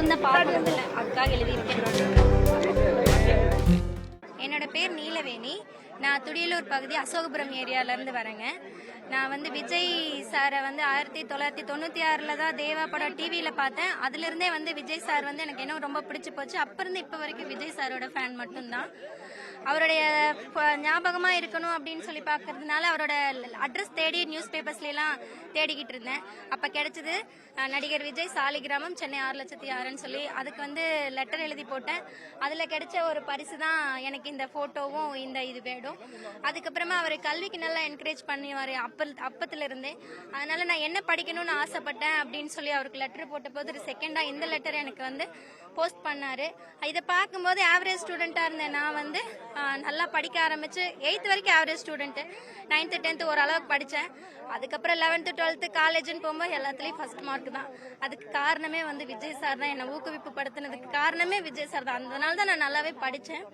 மட்டும்தான் பார்க்கறதில்ல, அதுக்காக எழுதியிருக்கேன். என்னோட பேர் நீலவேணி. நான் துடியலூர் பகுதி அசோகபுரம் ஏரியாவிலேருந்து வரேங்க. நான் வந்து விஜய் சாரை வந்து 1996 தான் தேவா படம் டிவியில் பார்த்தேன். அதுலேருந்தே வந்து விஜய் சார் வந்து எனக்கு இன்னும் ரொம்ப பிடிச்சி போச்சு. அப்போ இருந்து இப்போ வரைக்கும் விஜய் சாரோட ஃபேன் மட்டும்தான். அவருடைய ஞாபகமாக இருக்கணும் அப்படின்னு சொல்லி பார்க்கறதுனால அவரோட அட்ரஸ் தேடி நியூஸ் பேப்பர்ஸ்லாம் தேடிக்கிட்டு இருந்தேன். அப்போ கிடைச்சது நடிகர் விஜய் சாலிகிராமம் சென்னை 6,06,000 சொல்லி அதுக்கு வந்து லெட்டர் எழுதி போட்டேன். அதில் கிடைச்ச ஒரு பரிசு தான் எனக்கு இந்த ஃபோட்டோவும் இந்த இது வேணும். அதுக்கப்புறமா அவர் கல்விக்கு நல்லா என்கரேஜ் பண்ணுவார் அப்பத்துல இருந்தே. அதனால நான் என்ன படிக்கணும்னு ஆசைப்பட்டேன் அப்படின்னு சொல்லி அவருக்கு லெட்டர் போட்ட போது ஒரு செகண்டாக இந்த லெட்டர் எனக்கு வந்து போஸ்ட் பண்ணாரு. இதை பார்க்கும்போது ஆவரேஜ் ஸ்டூடெண்ட்டாக இருந்தேன். நான் வந்து நல்லா படிக்க ஆரம்பிச்சு 8th வரைக்கும் ஆவரேஜ் ஸ்டூடெண்ட்டு. 9th 10th ஓரளவுக்கு படித்தேன். அதுக்கப்புறம் 11th 12th காலேஜ்னு போகும்போது எல்லாத்துலேயும் ஃபர்ஸ்ட் மார்க் தான். அதுக்கு காரணமே வந்து விஜய் சார் தான். என்னை ஊக்குவிப்பு படுத்தினதுக்கு காரணமே விஜய் சார் தான். அதனால தான் நான் நல்லாவே படித்தேன்.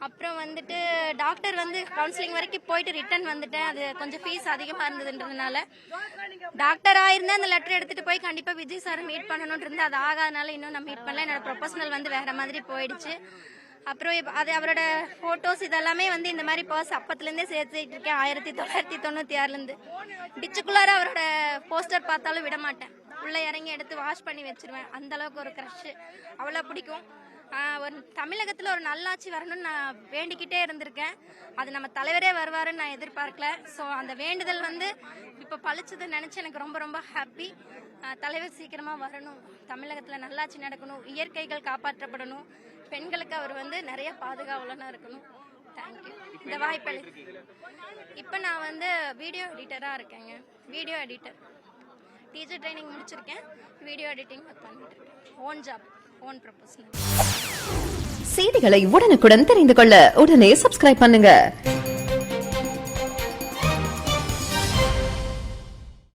அப்புறம் வந்துட்டு டாக்டர் வந்து கவுன்சிலிங் வரைக்கும் போயிட்டு ரிட்டர்ன் வந்துட்டேன். அது கொஞ்சம் ஃபீஸ் அதிகமாக இருந்ததுன்றதுனால டாக்டர் ஆயிருந்தேன். அந்த லெட்டர் எடுத்துகிட்டு போய் கண்டிப்பாக விஜய் சாரை மீட் பண்ணணும்னு இருந்து அது ஆகாதனால இன்னும் நான் மீட் பண்ணல. என்னோட ப்ரொஃபஷனல் வந்து வேற மாதிரி போயிடுச்சு. அப்புறம் அது அவரோட ஃபோட்டோஸ் இதெல்லாமே வந்து இந்த மாதிரி பர்ஸ் அப்பத்துலேருந்தே சேர்த்துட்டு இருக்கேன். 1996 டிச்சுக்குள்ளார அவரோட போஸ்டர் பார்த்தாலும் விட மாட்டேன். உள்ளே இறங்கி எடுத்து வாஷ் பண்ணி வச்சிருவேன். அந்த அளவுக்கு ஒரு க்ரஷ், அவ்வளோ பிடிக்கும். ஒரு தமிழகத்தில் ஒரு நல்லாட்சி வரணும்னு நான் வேண்டிக்கிட்டே இருந்திருக்கேன். அது நம்ம தலைவரே வருவாருன்னு நான் எதிர்பார்க்கல. ஸோ அந்த வேண்டுதல் வந்து இப்போ பழிச்சதை நினச்சி எனக்கு ரொம்ப ரொம்ப ஹாப்பி. தலைவர் சீக்கிரமாக வரணும், தமிழகத்தில் நல்லாட்சி நடக்கணும், இயற்கைகள் காப்பாற்றப்படணும், பெண்களுக்கு அவர் வந்து நிறைய பாதுகாவலனாக இருக்கணும். தேங்க்யூ இந்த வாய்ப்பு. இப்போ நான் வந்து வீடியோ எடிட்டராக இருக்கேங்க. வீடியோ எடிட்டர் டீச்சர் ட்ரைனிங் முடிச்சிருக்கேன். வீடியோ எடிட்டிங் ஒர்க் பண்ணிட்டு இருக்கேன். Own job, own proposal. செய்திகளை உடனுக்குடன் தெரிந்து கொள்ள உடனே சப்ஸ்கிரைப் பண்ணுங்க.